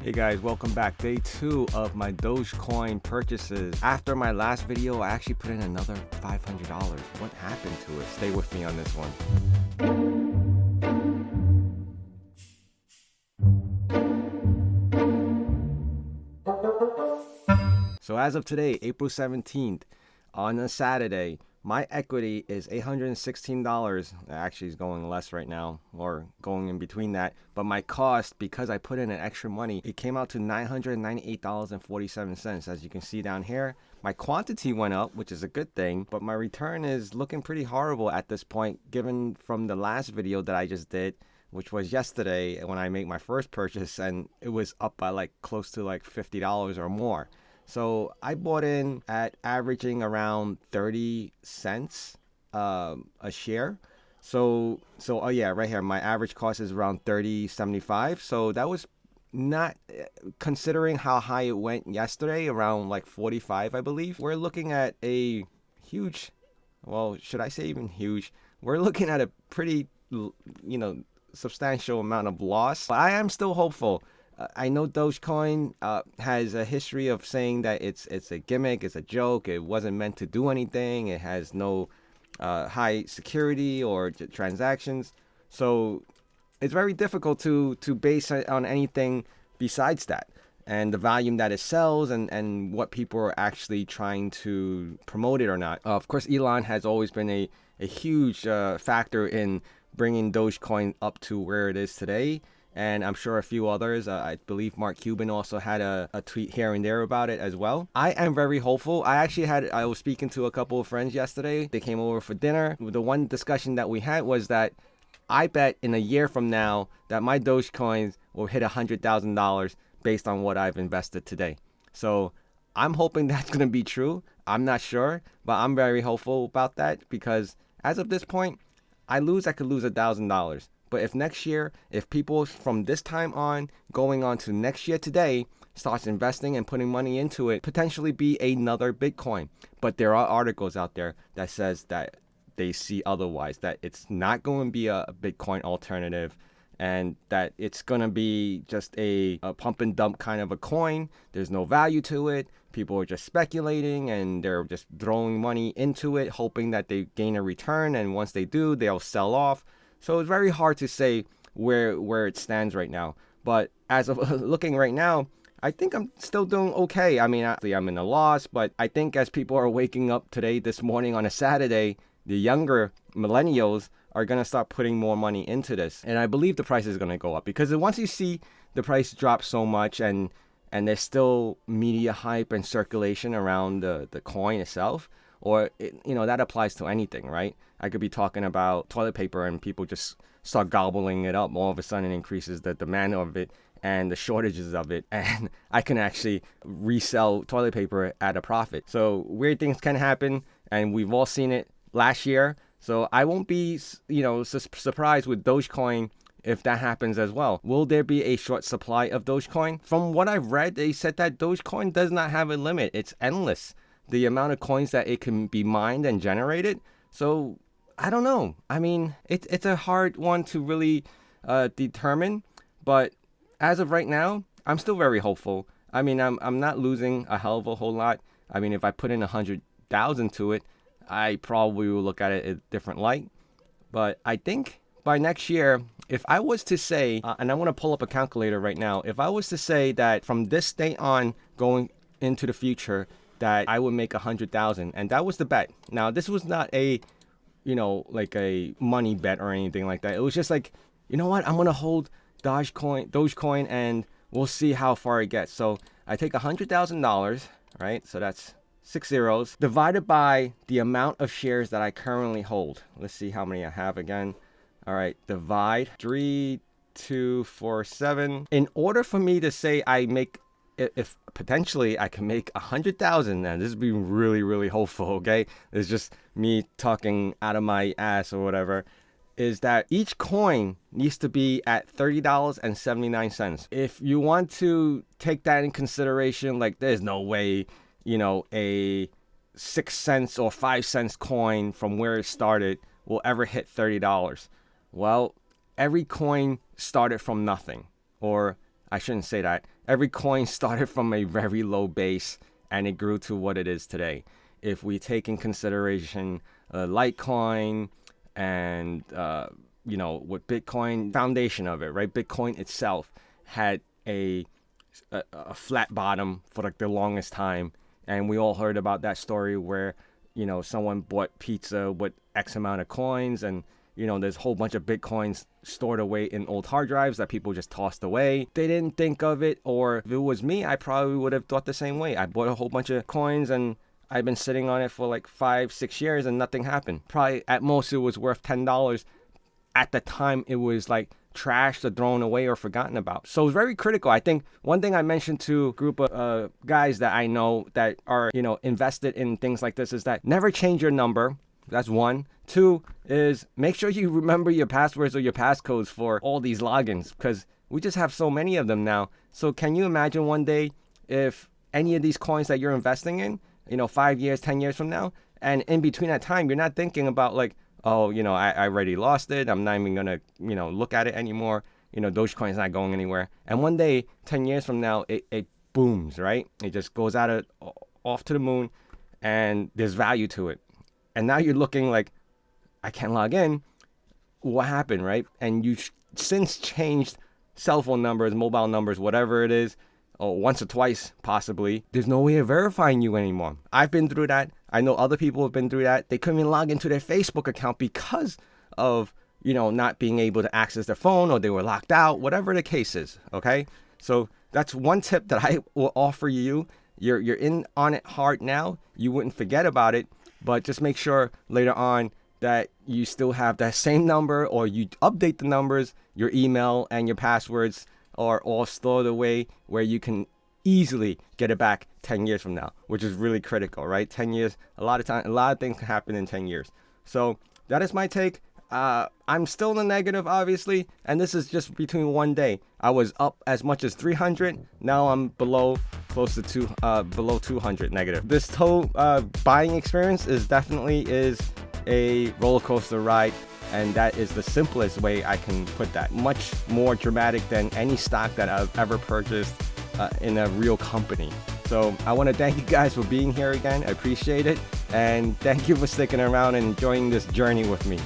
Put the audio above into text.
Hey guys, welcome back. Day 2 of my DogeCoin purchases. After my last video, I actually put in another $500. What happened to it? Stay with me on this one. So as of today, April 17th, on a Saturday, my equity is $816. Actually, it's going less right now, or going in between that. But my cost, because I put in an extra money, it came out to $998.47. As you can see down here, my quantity went up, which is a good thing. But my return is looking pretty horrible at this point, given from the last video that I just did, which was yesterday when I made my first purchase, and it was up by like close to like $50 or more. So I bought in at averaging around 30 cents a share. So oh yeah, right here, my average cost is around 30.75. So that was not, considering how high it went yesterday, around like 45, I believe. We're looking at a huge, well, should I say even huge? We're looking at a pretty, substantial amount of loss. But I am still hopeful. I know DogeCoin has a history of saying that it's a gimmick, it's a joke, it wasn't meant to do anything, it has no high security or transactions. So it's very difficult to base it on anything besides that, and the volume that it sells, and what people are actually trying to promote it or not. Of course, Elon has always been a huge factor in bringing DogeCoin up to where it is today. And I'm sure a few others. I believe Mark Cuban also had a tweet here and there about it as well. I am very hopeful. I was speaking to a couple of friends yesterday. They came over for dinner. The one discussion that we had was that I bet in a year from now that my Dogecoins will hit $100,000 based on what I've invested today. So I'm hoping that's going to be true. I'm not sure, but I'm very hopeful about that, because as of this point, I could lose $1,000. But if next year, if people from this time on, going on to next year today, starts investing and putting money into it, potentially be another Bitcoin. But there are articles out there that says that they see otherwise, that it's not going to be a Bitcoin alternative, and that it's going to be just a pump and dump kind of a coin. There's no value to it. People are just speculating, and they're just throwing money into it, hoping that they gain a return. And once they do, they'll sell off. So it's very hard to say where it stands right now. But as of looking right now, I think I'm still doing okay. I mean, actually, I'm in a loss, but I think as people are waking up this morning on a Saturday, the younger millennials are going to start putting more money into this. And I believe the price is going to go up, because once you see the price drop so much, and there's still media hype and circulation around the coin itself, or that applies to anything, right? I could be talking about toilet paper and people just start gobbling it up. All of a sudden, it increases the demand of it and the shortages of it, and I can actually resell toilet paper at a profit. So weird things can happen, and we've all seen it last year. So I won't be surprised with Dogecoin if that happens as well. Will there be a short supply of Dogecoin? From what I've read, they said that Dogecoin does not have a limit. It's endless, the amount of coins that it can be mined and generated. So I don't know. I mean, it's a hard one to really determine. But as of right now, I'm still very hopeful. I mean, I'm not losing a hell of a whole lot. I mean, if I put in 100,000 to it, I probably will look at it in a different light. But I think by next year, if I was to say, and I want to pull up a calculator right now, if I was to say that from this day on going into the future, that I would make 100,000, and that was the bet. Now, this was not a like a money bet or anything like that. It was just like, you know what, I'm gonna hold Dogecoin, and we'll see how far it gets. So I take $100,000, right? So that's 6 zeros divided by the amount of shares that I currently hold. Let's see how many I have again. All right, divide 3,247. In order for me to say if potentially I can make 100,000, and this is being really, really hopeful, okay? It's just me talking out of my ass or whatever, is that each coin needs to be at $30.79. If you want to take that in consideration, like there's no way, a 6 cents or 5 cents coin from where it started will ever hit $30. Well, every coin started from nothing, or I shouldn't say that. Every coin started from a very low base and it grew to what it is today. If we take in consideration Litecoin and, what Bitcoin, foundation of it, right? Bitcoin itself had a flat bottom for like the longest time. And we all heard about that story where, someone bought pizza with X amount of coins, and there's a whole bunch of Bitcoins stored away in old hard drives that people just tossed away. They didn't think of it, or if it was me, I probably would have thought the same way. I bought a whole bunch of coins and I've been sitting on it for like 5-6 years and nothing happened. Probably at most it was worth $10. At the time, it was like trashed or thrown away or forgotten about. So it's very critical. I think one thing I mentioned to a group of guys that I know that are, invested in things like this is that never change your number. That's one. Two is make sure you remember your passwords or your passcodes for all these logins, because we just have so many of them now. So can you imagine one day if any of these coins that you're investing in, 5 years, 10 years from now, and in between that time, you're not thinking about like, oh, I already lost it. I'm not even going to, look at it anymore. Dogecoin is not going anywhere. And one day, 10 years from now, it booms, right? It just goes off to the moon, and there's value to it. And now you're looking like, I can't log in. What happened, right? And you since changed cell phone numbers, mobile numbers, whatever it is, or once or twice possibly. There's no way of verifying you anymore. I've been through that. I know other people have been through that. They couldn't even log into their Facebook account because of, not being able to access their phone, or they were locked out, whatever the case is, okay? So that's one tip that I will offer you. You're in on it hard now. You wouldn't forget about it, but just make sure later on that you still have that same number, or you update the numbers, your email and your passwords are all stored away where you can easily get it back 10 years from now, which is really critical, right? 10 years, a lot of things can happen in 10 years. So that is my take. I'm still in the negative, obviously, and this is just between one day. I was up as much as 300. Now I'm below 200 negative. This whole buying experience is definitely a roller coaster ride, and that is the simplest way I can put that. Much more dramatic than any stock that I've ever purchased in a real company. So I want to thank you guys for being here again. I appreciate it, and thank you for sticking around and enjoying this journey with me.